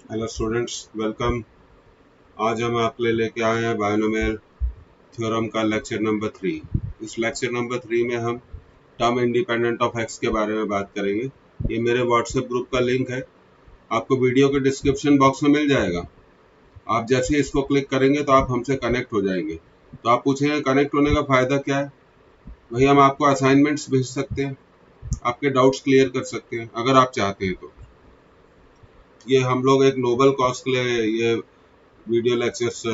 Hello students, welcome. आज हम आपके लिए लेके आए हैं बायनोमियल थ्योरम का लेक्चर नंबर 3। इस लेक्चर नंबर 3 में हम टर्म इंडिपेंडेंट ऑफ एक्स के बारे में बात करेंगे। ये मेरे व्हाट्सएप ग्रुप का लिंक है, आपको वीडियो के डिस्क्रिप्शन बॉक्स में मिल जाएगा। आप जैसे ही इसको क्लिक करेंगे तो आप हमसे कनेक्ट हो जाएंगे। तो आप पूछेंगे कनेक्ट होने का फ़ायदा क्या है। वही हम आपको असाइनमेंट्स भेज सकते हैं, आपके डाउट्स क्लियर कर सकते हैं अगर आप चाहते हैं तो। ये हम लोग एक नोबल कॉज के लिए ये वीडियो लेक्चर्स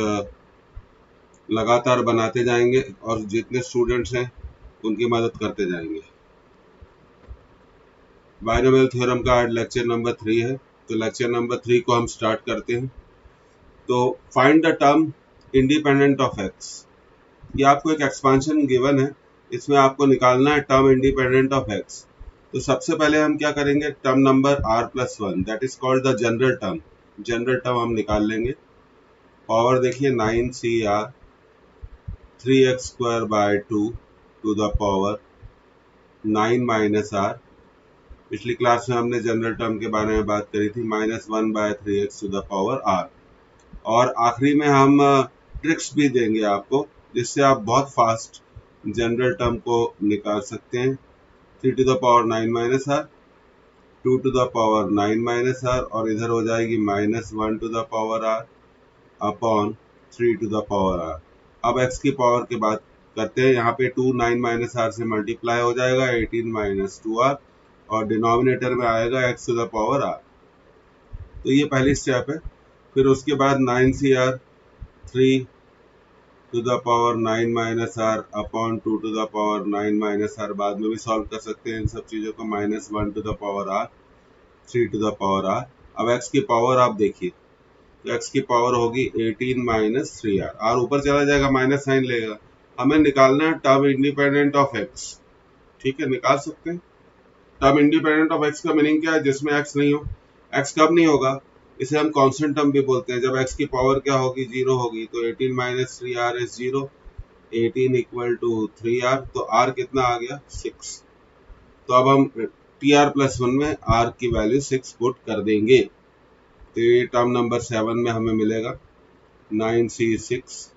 लगातार बनाते जाएंगे और जितने स्टूडेंट्स हैं उनकी मदद करते जाएंगे। बायनोमियल थ्योरम का आज लेक्चर नंबर 3 है, तो लेक्चर नंबर 3 को हम स्टार्ट करते हैं। तो find the term independent of x. ये आपको एक एक्सपांशन गिवन है, इसमें आपको निकालना है टर्म इंडिपेंडेंट ऑफ एक्स। तो सबसे पहले हम क्या करेंगे, term number r+1 that is called the general term. General term हम निकाल लेंगे। पावर देखिए 9cr 3x² by 2 to the power 9 minus r. पिछली क्लास में हमने जनरल टर्म के बारे में बात करी थी, -1/3x to the power r। और आखिरी में हम ट्रिक्स भी देंगे आपको, जिससे आप बहुत फास्ट जनरल टर्म को निकाल सकते हैं। 3 to the power 9 minus r, 2 to the power 9 minus r, और इधर हो जाएगी -1 to the power r upon 3 to the power r। अब x की पावर की बात करते हैं। यहाँ पे 2 9 माइनस आर से मल्टीप्लाई हो जाएगा 18 माइनस 2r, और डिनोमिनेटर में आएगा x to the power r। तो ये पहली स्टेप है। फिर उसके बाद 9cr 3 to the power 9 minus r upon 2 to the power 9 minus r, बाद में भी सॉल्व कर सकते हैं इन सब चीज़ों को। -1 to the power r 3 to the power r। अब x की पावर आप देखिए, तो x की पावर होगी 18 माइनस 3r। r ऊपर चला जाएगा, माइनस साइन लेगा। हमें निकालना है टर्म इंडिपेंडेंट ऑफ x। ठीक है, निकाल सकते हैं। टर्म इंडिपेंडेंट ऑफ x का मीनिंग क्या है, जिसमें x नहीं हो। x कब नहीं होगा, इसे हम कांस्टेंट टर्म भी बोलते हैं। जब x की पावर क्या होगी, 0 होगी। तो 18 minus 3r is 0, 18 equal to 3r। तो r कितना आ गया, 6। तो अब हम tr+1 में r की वैल्यू 6 पुट कर देंगे। तो ये टर्म नंबर 7 में हमें मिलेगा 9c6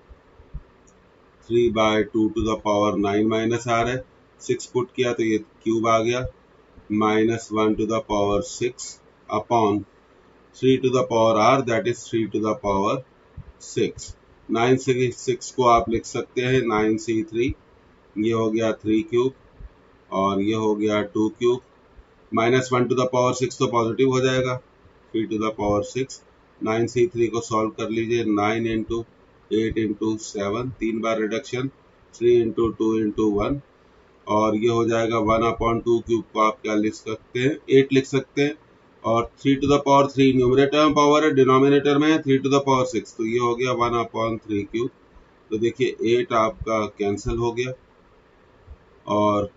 3/2 to the power 9 minus r है। 6 पुट किया तो ये क्यूब आ गया, -1 to the power 6 upon 3 to the power r that is 3 to the power 6। 9 से 6 को आप लिख सकते हैं 9c3, ये हो गया 3 क्यूब, और ये हो गया 2 क्यूब। -1 टू द पावर 6 तो पॉजिटिव हो जाएगा, 3 टू द पावर 6। 9c3 को सॉल्व कर लीजिए, 9 इंटू 8 इंटू 7, 3 बार रिडक्शन, 3 इंटू 2 इंटू 1, और ये हो जाएगा 1/2 क्यूब को आप क्या लिख सकते हैं, 8 लिख सकते हैं। और 3 टू द पावर 3 न्यूमरेटर में पावर है, डिनोमिनेटर में है 3 टू द पावर 6, तो ये हो गया 1/3 क्यूब। तो देखिए 8 आपका कैंसिल हो गया, और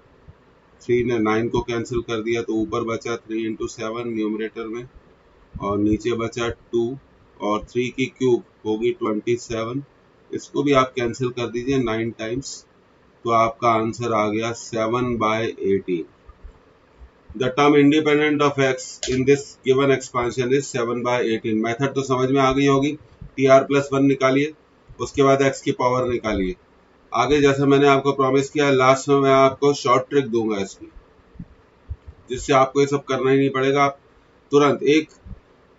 3 ने 9 को कैंसिल कर दिया, तो ऊपर बचा 3 इंटू 7 न्यूमरेटर में, और नीचे बचा 2, और 3 की क्यूब होगी 27। इसको भी आप कैंसिल कर दीजिए 9 टाइम्स, तो आपका आंसर आ गया 7/18। The term independent of x in this given expansion is 7/18। Method तो समझ में आ गई होगी। tr+1 निकालिए, उसके बाद x की पावर निकालिए। आगे जैसे मैंने आपको प्रॉमिस किया, लास्ट में मैं आपको शॉर्ट ट्रिक दूंगा इसकी, जिससे आपको ये सब करना ही नहीं पड़ेगा। आप तुरंत 1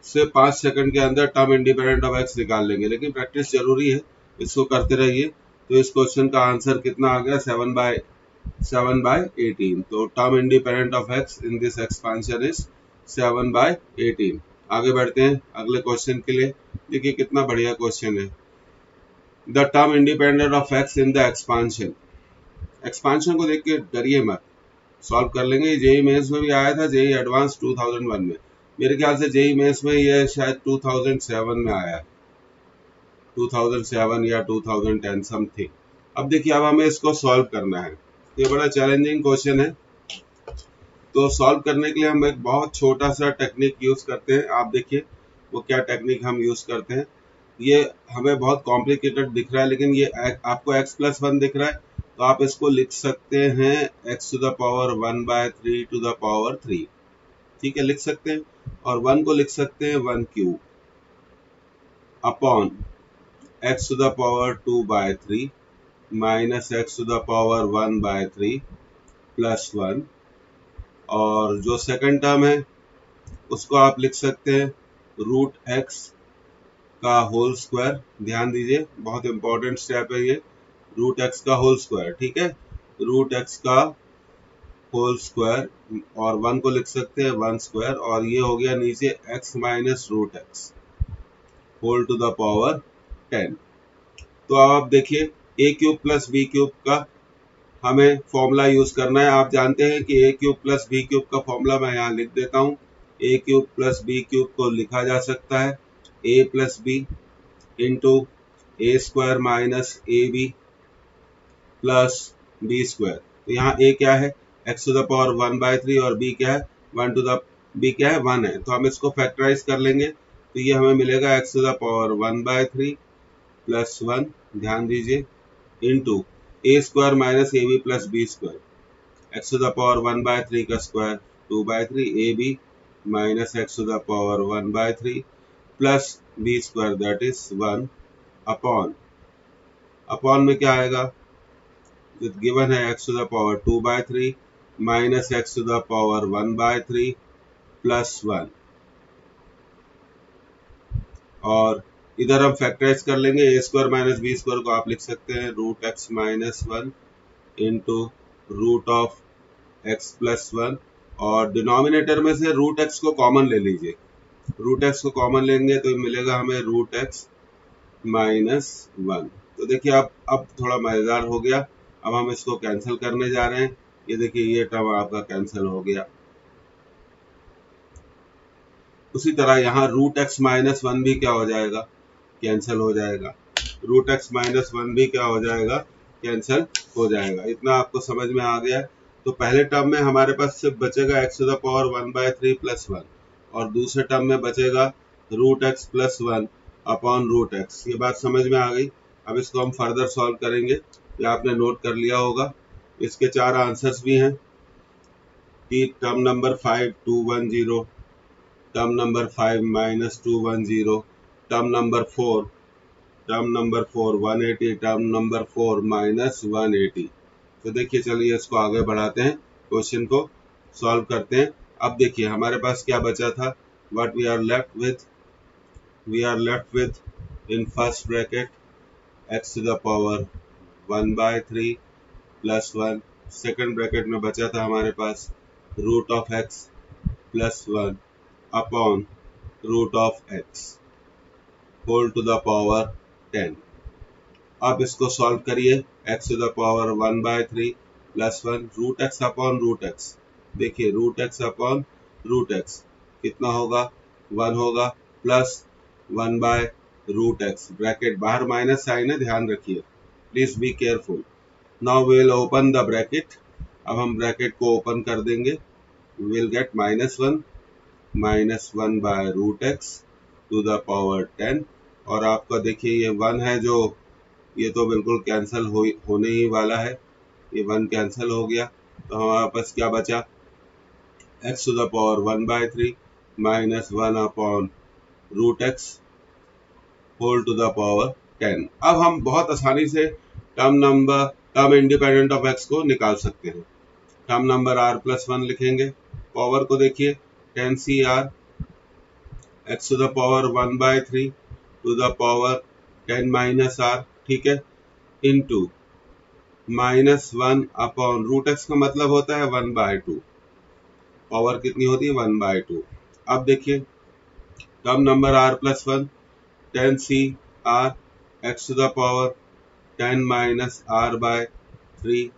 से 5 सेकंड के अंदर टर्म इंडिपेंडेंट ऑफ x निकाल लेंगे, लेकिन प्रैक्टिस जरूरी है, इसको करते रहिए। तो इस क्वेश्चन का आंसर कितना आ गया, 7/18। तो term independent of x in this expansion is 7/18। आगे बढ़ते हैं अगले क्वेश्चन के लिए। देखिए कितना बढ़िया क्वेश्चन है। The term independent of x in the expansion. Expansion को देख के डरिए मत, सॉल्व कर लेंगे। जेई मेंस में भी आया था, जेई एडवांस 2001 में। मेरे ख्याल से जेई मेंस में ये शायद 2007 में आया, 2007 या 2010 समथिंग। अब देखिए, अब हमें इसको सॉल्व करना है। ये बड़ा चैलेंजिंग क्वेश्चन है। तो सॉल्व करने के लिए हम एक बहुत छोटा सा टेक्निक यूज करते हैं। आप देखिए वो क्या टेक्निक हम यूज करते हैं। ये हमें बहुत कॉम्प्लिकेटेड दिख रहा है, लेकिन ये आपको x+1 दिख रहा है, तो आप इसको लिख सकते हैं x to the power 1/3 to the power 3। ठीक है, लिख सकते हैं। और 1 को लिख सकते हैं 1 cube. Upon x to the power 2 by 3 minus x to the power 1 by 3 plus 1, और जो सेकंड टर्म है उसको आप लिख सकते हैं रूट x का होल स्क्वायर। ध्यान दीजिए, बहुत इंपॉर्टेंट स्टेप है ये, रूट x का होल स्क्वायर। ठीक है, रूट x का होल स्क्वायर, और 1 को लिख सकते हैं 1 स्क्वायर, और ये हो गया नीचे x minus root x whole to the power 10। तो अब आप देखिए a cube plus b cube का हमें फॉर्मूला यूज करना है। आप जानते हैं कि a cube plus b cube का फॉर्मूला मैं यहाँ लिख देता हूँ। a cube plus b cube को लिखा जा सकता है a plus b into a square minus a b plus b square. तो यहाँ a क्या है x to the power 1 by 3 और b क्या है 1 टू द b क्या है 1 है, तो हम इसको फैक्टराइज कर लेंगे। तो ये हमें मिलेगा x to the power 1 by 3 plus 1, ध्यान दीजिए, into a square minus a b plus b square, x to the power 1 by 3 का square 2 by 3 a b minus x to the power 1 by 3 plus b square that is 1 upon में क्या आएगा, given है x to the power 2 by 3 minus x to the power 1 by 3 plus 1, और इधर हम factorise कर लेंगे। A square minus b square को आप लिख सकते हैं root x minus 1 into root of x plus 1, और डिनोमिनेटर में से रूट एक्स को कॉमन ले लीजिए। रूट एक्स को कॉमन लेंगे तो मिलेगा हमें रूट एक्स माइनस 1। तो देखिए अब थोड़ा मजेदार हो गया। अब हम इसको कैंसिल करने जा रहे हैं। ये देखिए ये टर्म आपका कैंसिल हो गया। उसी तरह यहाँ रूट एक्स माइनस 1 भी क्या हो जाएगा, कैंसिल हो जाएगा। रूट एक्स माइनस 1 भी क्या हो जाएगा, कैंसिल हो जाएगा। इतना आपको समझ में आ गया है। तो पहले टर्म में हमारे पास सिर्फ बचेगा x to the power 1 by 3 plus 1, और दूसरे टर्म में बचेगा root x plus 1 upon root x. ये बात समझ में आ गई। अब इसको हम फर्दर सॉल्व करेंगे। ये आपने नोट कर लिया होगा। इसके 4 आंसर्स भी हैं। Term number 5 210, term number 5 minus 210, term number 4 180, term number 4 minus 180। तो देखिए चलिए इसको आगे बढ़ाते हैं, क्वेश्चन को सॉल्व करते हैं। अब देखिए हमारे पास क्या बचा था, what we are left with in first bracket x to the power 1 by 3 plus 1, second bracket में बचा था हमारे पास root of x plus 1 upon root of x whole to the power 10। अब इसको सॉल्व करिए, x to the power 1 by 3 plus 1 root x upon root x. देखिए root x upon root x कितना होगा, 1 होगा, plus 1 by root x, bracket बाहर minus sign है, ध्यान रखिए, please be careful. Now we will open the bracket. अब हम ब्रैकेट को ओपन कर देंगे। We will get minus one by root x to the power 10, और आपका देखिए ये 1 है जो ये तो बिल्कुल कैंसिल होने ही वाला है। ये 1 कैंसिल हो गया, तो हमारे पास क्या बचा, x to the power 1 by 3 minus 1 upon root x whole to the power 10। अब हम बहुत आसानी से टर्म इंडिपेंडेंट ऑफ x को निकाल सकते हैं। टर्म नंबर r प्लस 1 लिखेंगे, पावर को देखिए 10 CR x to the power 1 by 3 to the power 10 minus r, ठीक है, into minus 1 upon root x का मतलब होता है 1 बाय 2, पावर कितनी होती है 1 बाय 2। अब देखिए term number r plus 1 10 CR x to the power 10 minus r by 3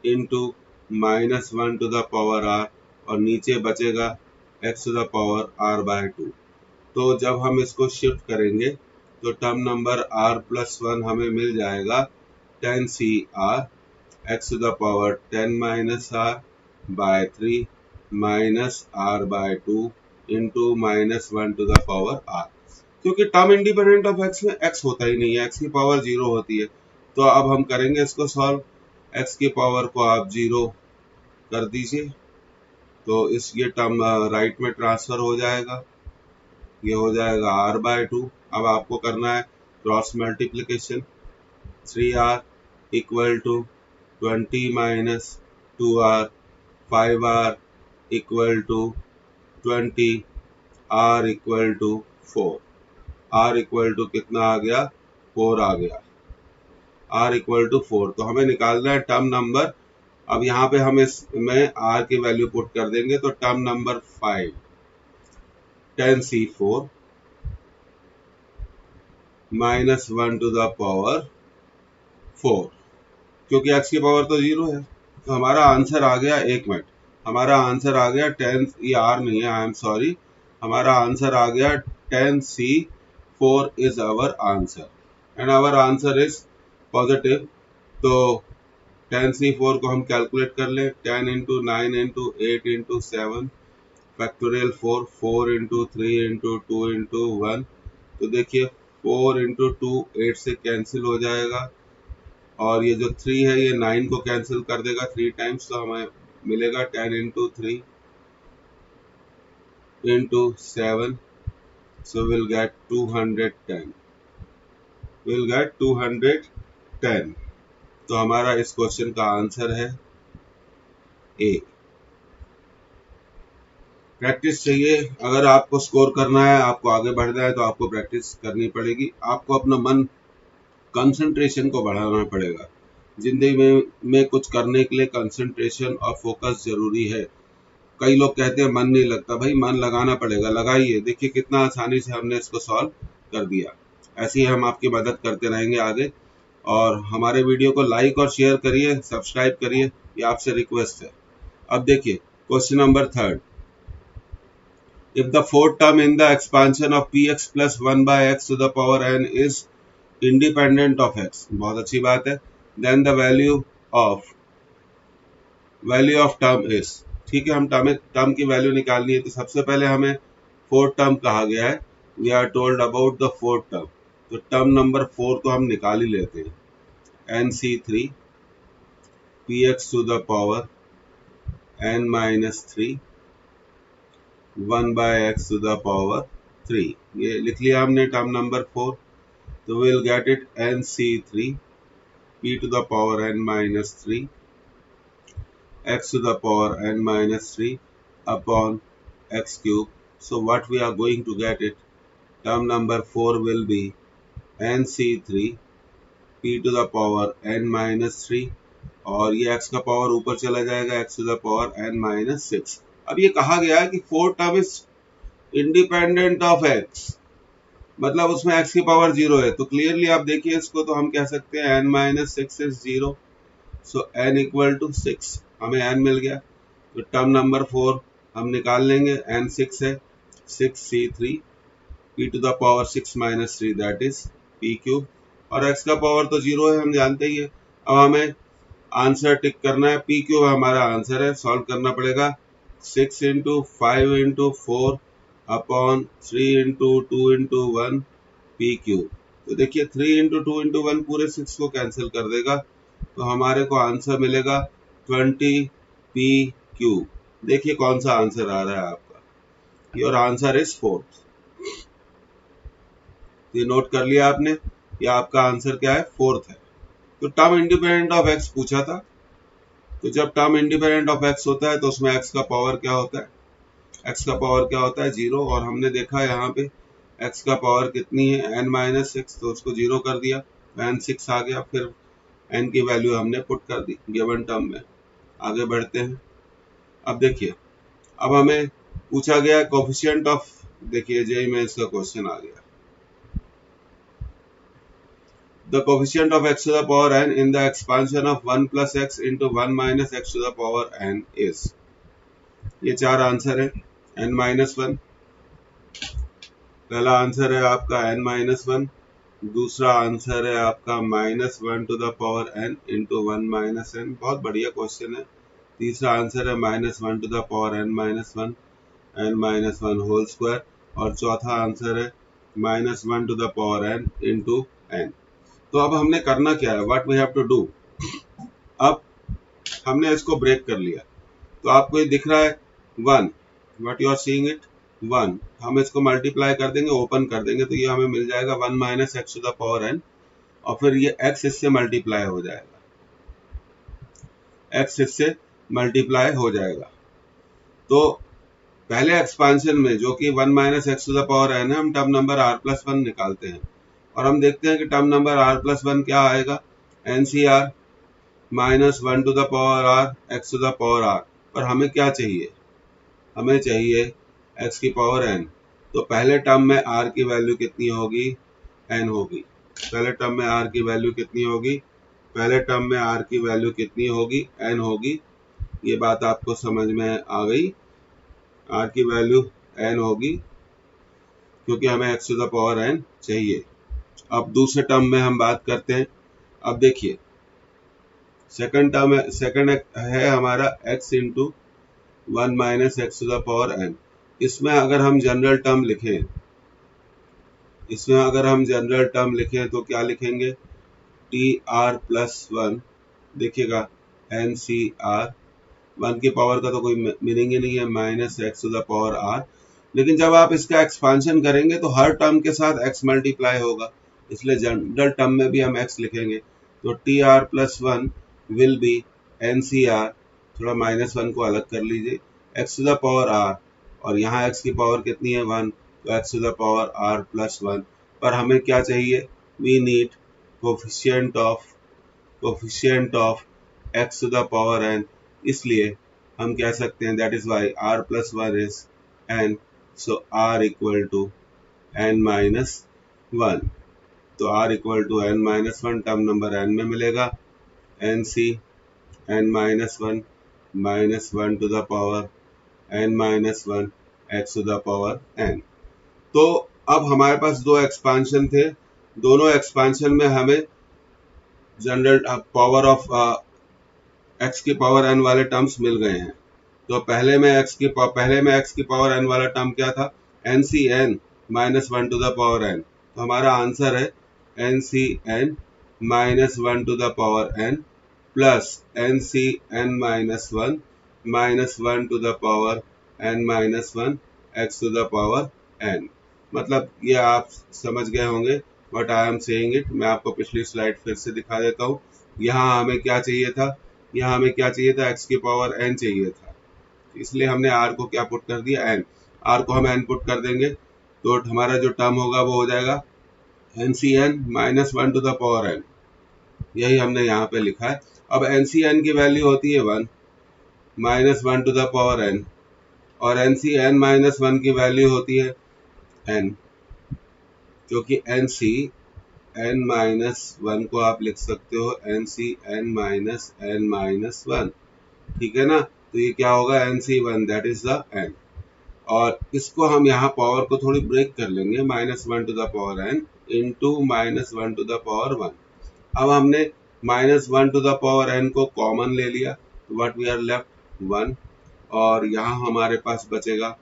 into minus 1 to the power r, और नीचे बचेगा x to the power r by 2। तो जब हम इसको शिफ्ट करेंगे तो टर्म नंबर r प्लस 1 हमें मिल जाएगा 10 CR x to the power 10 minus r by 3 minus r by 2 into minus 1 to the power r। क्योंकि टर्म इंडिपेंडेंट ऑफ x में x होता ही नहीं है, x की पावर 0 होती है। तो अब हम करेंगे इसको सॉल्व। x की पावर को आप 0 कर दीजिए, तो इस ये टर्म राइट में ट्रांसफर हो जाएगा। ये हो जाएगा r/2। अब आपको करना है cross multiplication. 3r equal to 20 minus 2r, 5r equal to 20, r equal to 4। r equal to कितना आ गया? 4 आ गया। r equal to 4। तो हमें निकालना है टर्म नंबर। अब यहाँ पे हम इसमें r की वैल्यू पुट कर देंगे, तो term number 5 10c4 minus 1 to the power 4, क्योंकि x की पावर तो 0 है। तो हमारा आंसर आ गया, 1 मिनट, हमारा आंसर आ गया 10, ये r नहीं है, आई एम सॉरी, हमारा आंसर आ गया 10c4 is our answer and our answer is positive. तो 10c4 को हम कैलकुलेट कर लें। 10 into 9 into 8 into 7 factorial 4, 4 into 3 into 2 into 1। तो देखिए 4 इंटू 2 8 से कैंसिल हो जाएगा, और ये जो 3 है ये 9 को कैंसिल कर देगा 3 टाइम्स। तो हमें मिलेगा 10 into 3 into 7, so will get 210, will get 210। तो हमारा इस क्वेश्चन का आंसर है ए। प्रैक्टिस चाहिए। अगर आपको स्कोर करना है, आपको आगे बढ़ना है, तो आपको प्रैक्टिस करनी पड़ेगी। आपको अपना मन, कंसंट्रेशन को बढ़ाना पड़ेगा। जिंदगी में कुछ करने के लिए कंसंट्रेशन और फोकस जरूरी है। कई लोग कहते हैं मन नहीं लगता, भाई मन लगाना पड़ेगा, लगाइए। देखिए कितना आसानी से हमने इसको सॉल्व कर दिया। ऐसे ही हम आपकी मदद करते रहेंगे आगे। और हमारे वीडियो को लाइक और शेयर करिए, सब्सक्राइब करिए, ये आपसे रिक्वेस्ट है। अब देखिए question number 3। If the fourth term in the expansion of px plus 1 by x to the power n is independent of x, बहुत अच्छी बात है, then the value of term is, ठीक है, हम टर्म की वैल्यू निकालनी है। तो सबसे पहले हमें फोर्थ टर्म कहा गया है, we are told about the fourth term. तो टर्म नंबर 4 तो हम निकाल ही लेते हैं, nc3 px to the power n minus 3 1 by x to the power 3, ये लिख लिया हमने टर्म नंबर 4। तो will get it nc3 p to the power n minus 3 x to the power n minus 3 upon x cube. So what we are going to get it, term number 4 will be nc3 p to the power n minus 3, और ये x का power ऊपर चला जाएगा, x to the power n minus 6। अब ये कहा गया है कि fourth term is independent of x, मतलब उसमें x की पावर 0 है। तो क्लियरली आप देखिए इसको, तो हम कह सकते हैं n minus 6 is 0, so n equal to 6, हमें n मिल गया। तो टर्म नंबर 4 हम निकाल लेंगे, n 6 है, 6c3 p to the power 6 minus 3 that is p cube, और x का पावर तो 0 है, हम जानते ही है। अब हमें आंसर टिक करना है, p क्यूब हमारा आंसर है, सॉल्व करना पड़ेगा। 6 into 5 into 4 upon 3 into 2 into 1 P cube. तो देखिए 3 इंटू 2 इंटू 1 पूरे 6 को कैंसिल कर देगा, तो हमारे को आंसर मिलेगा 20 पी क्यूब। देखिए कौन सा आंसर आ रहा है आपका, योर आंसर इज 4th। ये नोट कर लिया आपने, ये आपका आंसर क्या है, 4th है। तो टर्म इंडिपेंडेंट ऑफ एक्स पूछा था, तो जब टर्म इंडिपेंडेंट ऑफ एक्स होता है तो उसमें एक्स का पावर क्या होता है, एक्स का पावर क्या होता है, 0। और हमने देखा यहाँ पे एक्स का पावर कितनी है, n माइनस 6, तो उसको 0 कर दिया, n 6 आ गया। फिर n की वैल्यू हमने पुट कर दी गिवन टर्म में। आगे बढ़ते हैं। अब देखिए, अब हमें पूछा गया कोफिशिएंट ऑफ, देखिए जेई में इसका क्वेश्चन आ गया, the coefficient of x to the power n in the expansion of 1 plus x into 1 minus x to the power n is, ये 4 आंसर है। n माइनस 1 पहला आंसर है आपका, n माइनस 1। दूसरा आंसर है आपका -1 to the power n into 1 minus n, बहुत बढ़िया क्वेश्चन है। तीसरा आंसर है -1 to the power n minus 1 n minus 1 whole square, और चौथा आंसर है -1 to the power n into n। तो अब हमने करना क्या है, what we have to do, अब हमने इसको ब्रेक कर लिया। तो आपको ये दिख रहा है 1, what you are seeing it, 1, हम इसको मल्टीप्लाई कर देंगे, ओपन कर देंगे, तो ये हमें मिल जाएगा 1 minus x to the power n, और फिर ये x इससे मल्टीप्लाई हो जाएगा, x इससे मल्टीप्लाई हो जाएगा। तो पहले एक्सपांशन में जो कि 1 minus x to the power n है, हम टर्म नंबर r प्लस 1 निकालते हैं, और हम देखते हैं कि टर्म नंबर r प्लस 1 क्या आएगा, NCR minus 1 to the power r x to the power r। पर हमें क्या चाहिए, हमें चाहिए x की पावर n। तो पहले टर्म में r की वैल्यू कितनी होगी, n होगी। पहले टर्म में r की वैल्यू कितनी होगी, पहले टर्म में r की वैल्यू कितनी होगी, n होगी। ये बात आपको समझ में आ गई, r की वैल्यू n होगी, क्योंकि हमें x to the power n चाहिए। अब दूसरे टर्म में हम बात करते हैं। अब देखिए सेकंड टर्म है, सेकंड है हमारा x into 1 minus x to the power n। इसमें अगर हम जनरल टर्म लिखें, इसमें अगर हम जनरल टर्म लिखें तो क्या लिखेंगे, टी आर प्लस 1, देखिएगा एन सी आर, 1 की पावर का तो कोई मीनिंग ही नहीं है, minus x to the power R. लेकिन जब आप इसका एक्सपांशन करेंगे तो हर टर्म के साथ x मल्टीप्लाई होगा, इसलिए जनरल टर्म में भी हम x लिखेंगे। तो T R plus 1 will be N C R, थोड़ा माइनस 1 को अलग कर लीजिए, x to the power r, और यहाँ x की पावर कितनी है 1, तो x to the power r plus 1। पर हमें क्या चाहिए, we need coefficient of x to the power n, इसलिए हम कह सकते हैं that is why r plus 1 is n, so r equal to n minus 1। तो r equal to n minus 1 term number n में मिलेगा, nc n minus 1 minus 1 to the power n minus 1 x to the power n। तो अब हमारे पास दो expansion थे, दोनों expansion में हमें जनरल पावर ऑफ x की पावर n वाले टर्म्स मिल गए हैं। तो पहले में x की पावर n वाला टर्म क्या था, ncn minus 1 to the power n। तो हमारा आंसर है ncn minus 1 to the power n plus ncn minus 1 minus 1 to the power n minus 1 x to the power n। मतलब ये आप समझ गए होंगे what I am saying it. मैं आपको पिछली स्लाइड फिर से दिखा देता हूँ। यहाँ हमें क्या चाहिए था, यहाँ हमें क्या चाहिए था, x की पावर n चाहिए था, इसलिए हमने r को क्या पुट कर दिया, n। r को हम n पुट कर देंगे तो हमारा जो टर्म होगा वो हो जाएगा ncn minus 1 to the power n, यही हमने यहाँ पे लिखा है। अब ncn की वैल्यू होती है 1 minus 1 to the power n, और ncn माइनस 1 की वैल्यू होती है n, क्योंकि nc n माइनस 1 को आप लिख सकते हो nc n minus n minus 1, ठीक है ना। तो ये क्या होगा, nc1 that is the n, और इसको हम यहाँ पावर को थोड़ी ब्रेक कर लेंगे, minus 1 to the power n into minus 1 to the power 1। अब हमने minus 1 to the power n को कॉमन ले लिया, तो व्हाट वी आर लेफ्ट 1, और यहाँ हमारे पास बचेगा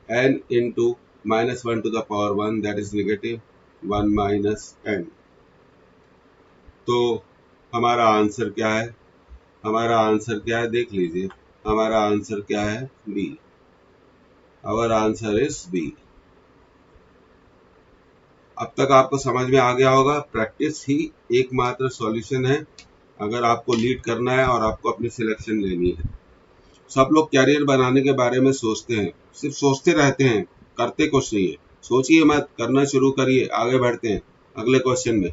n into minus 1 to the power 1 that is negative 1 minus n। तो हमारा आंसर क्या है, हमारा आंसर क्या है देख लीजिए, हमारा आंसर क्या है, B. Our answer is B. अब तक आपको समझ में आ गया होगा, प्रैक्टिस ही एकमात्र सॉल्यूशन है अगर आपको लीड करना है और आपको अपनी सिलेक्शन लेनी है। सब लोग कैरियर बनाने के बारे में सोचते हैं, सिर्फ सोचते रहते हैं, करते कुछ नहीं है। सोचिए मत, करना शुरू करिए। आगे बढ़ते हैं अगले क्वेश्चन में।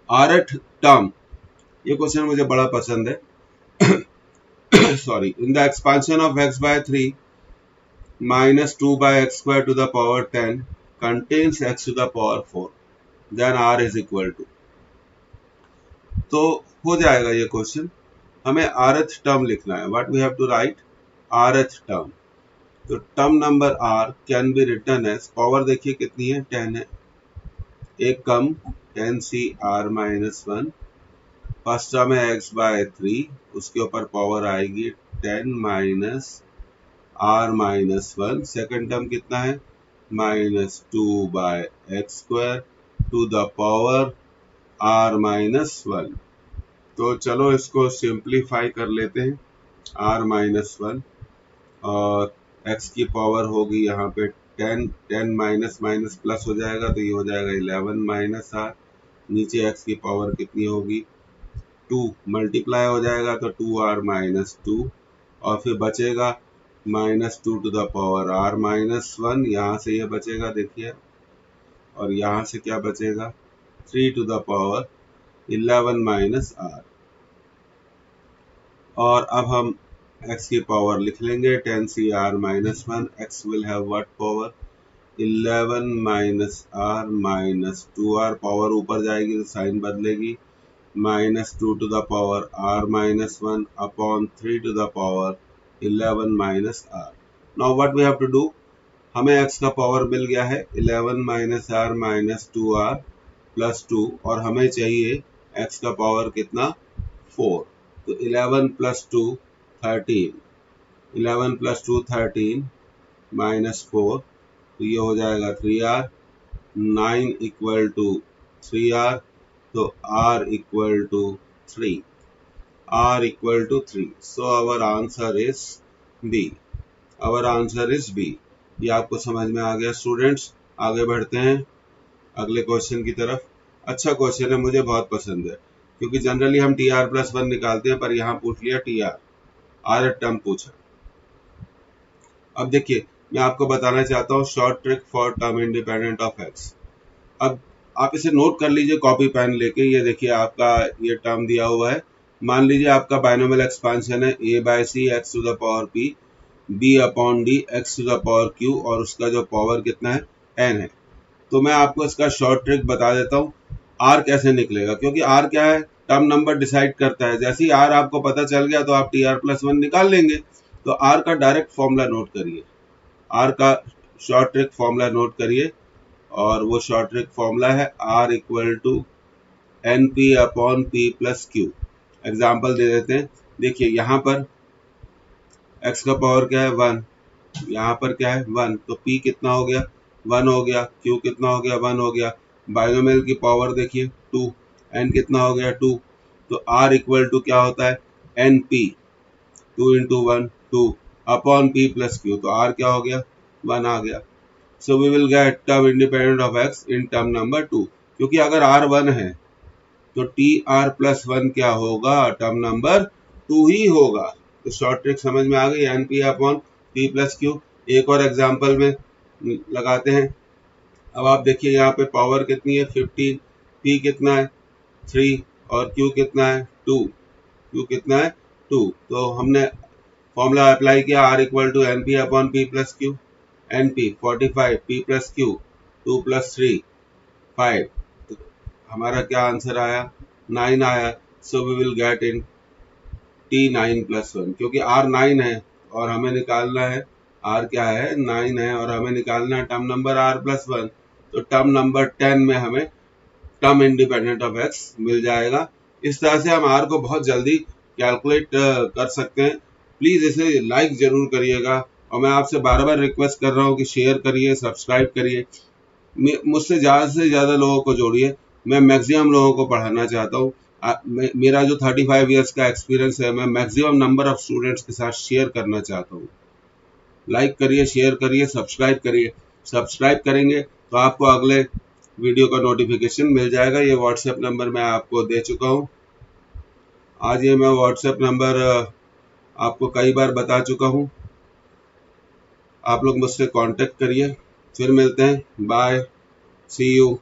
rth टर्म, ये क्वेश्चन मुझे बड़ा पसंद है। Sorry, in the expansion of x by 3 minus 2 by x square to the power 10 contains x to the power 4, then r is equal to। तो हो जाएगा ये क्वेश्चन। हमें rth टर्म लिखना है, what we have to write, rth term. तो term number r can be written as, power देखिए कितनी है, 10 है, एक कम 10cr माइनस 1, फर्स्ट टर्म है x बाय 3, उसके ऊपर पावर आएगी 10 minus r minus 1, second term कितना है minus 2 by x square to the power r minus 1। तो चलो इसको सिंप्लीफाई कर लेते हैं, r माइनस 1, और x की पावर होगी यहाँ पे 10 माइनस माइनस प्लस हो जाएगा तो ये हो जाएगा 11 माइनस आर, नीचे x की पावर कितनी होगी 2, मल्टीप्लाई हो जाएगा तो 2r माइनस 2, और फिर बचेगा minus 2 to the power r minus 1, यहाँ से ये बचेगा देखिए, और यहाँ से क्या बचेगा 3 to the power 11 minus r। और अब हम x की पावर लिख लेंगे 10cr minus 1, x will have what power 11 minus r minus 2r, power ऊपर जाएगी तो साइन बदलेगी, minus 2 to the power r minus 1 upon 3 to the power 11 minus r। Now what we have to do, हमें x का power मिल गया है 11 minus r minus 2r plus 2, और हमें चाहिए x का पावर कितना 4, तो 11 प्लस 2 13, 11 प्लस 2 13 माइनस 4, तो ये हो जाएगा 3r, 9 इक्वल टू 3r, तो r equal to 3, r equal to 3। So our answer is B, our answer is B। ये आपको समझ में आ गया स्टूडेंट्स। आगे बढ़ते हैं अगले क्वेश्चन की तरफ। अच्छा क्वेश्चन है, मुझे बहुत पसंद है, क्योंकि जनरली हम TR प्लस 1 निकालते हैं, पर यहाँ पूछ लिया TR, आर टर्म पूछा। अब देखिए मैं आपको बताना चाहता हूँ short trick for term independent of x। अब आप इसे नोट कर लीजिए कॉपी पेन लेके। ये देखिए आपका ये टर्म दिया हुआ है, मान लीजिए आपका बाइनोमियल एक्सपांशन है a by C X to the power p b upon D X to the power q, और उसका जो पावर कितना है n है। तो मैं आपको इसका शॉर्ट ट्रिक बता देता हूँ r कैसे निकलेगा, क्योंकि r क्या है टर्म नंबर डिसाइड करता है। जैसे ही r आपको पता चल गया तो आप TR प्लस 1 निकाल लेंगे। तो r का डायरेक्ट फॉर्मूला नोट करिए, r का शॉर्ट ट्रिक फॉर्मूला नोट करिए, और वो शॉर्ट ट्रिक फॉर्मूला है r equal to N P upon P plus q. Example दे देते हैं, देखिए यहाँ पर x का पावर क्या है 1, यहाँ पर क्या है 1, तो p कितना हो गया 1 हो गया, q कितना हो गया 1 हो गया, बाइनोमियल की पावर देखिए 2, n कितना हो गया 2, तो r इक्वल टू क्या होता है N P, 2 into 1 2 upon p plus Q, तो r क्या हो गया 1 आ गया। So we will get term independent of x in term number 2, क्योंकि अगर r 1 है तो TR प्लस 1 क्या होगा टर्म नंबर 2 ही होगा। तो शॉर्ट ट्रिक समझ में आ गई, N P upon P plus Q. एक और एग्जाम्पल में लगाते हैं। अब आप देखिए यहाँ पे पावर कितनी है 15, p कितना है 3 और q कितना है 2, q कितना है 2। तो हमने फॉर्मूला अप्लाई किया r equal to N P upon P plus Q, N P 45, p plus Q 2 plus 3 5, तो हमारा क्या आंसर आया 9 आया। So we will get in T9 plus 1, क्योंकि R 9 है और हमें निकालना है R क्या है 9 है, और हमें निकालना है टर्म नंबर R प्लस 1, तो टर्म नंबर 10 में हमें टर्म इंडिपेंडेंट ऑफ x मिल जाएगा। इस तरह से हम R को बहुत जल्दी कैलकुलेट कर सकते हैं। प्लीज़ इसे लाइक जरूर करिएगा, और मैं आपसे बार बार रिक्वेस्ट कर रहा हूँ कि शेयर करिए, सब्सक्राइब करिए, मुझसे ज़्यादा से ज़्यादा लोगों को जोड़िए। मैं मैक्सिमम लोगों को पढ़ाना चाहता हूँ। मेरा जो 35 इयर्स का एक्सपीरियंस है, मैं मैक्सिमम नंबर ऑफ स्टूडेंट्स के साथ शेयर करना चाहता हूँ। लाइक करिए, शेयर करिए, सब्सक्राइब करिए। सब्सक्राइब करेंगे तो आपको अगले वीडियो का नोटिफिकेशन मिल जाएगा। ये व्हाट्सएप नंबर मैं आपको दे चुका हूँ। आज ये मैं व्हाट्सएप नंबर आपको कई बार बता चुका हूँ। आप लोग मुझसे कांटेक्ट करिए। फिर मिलते हैं, बाय, सी यू।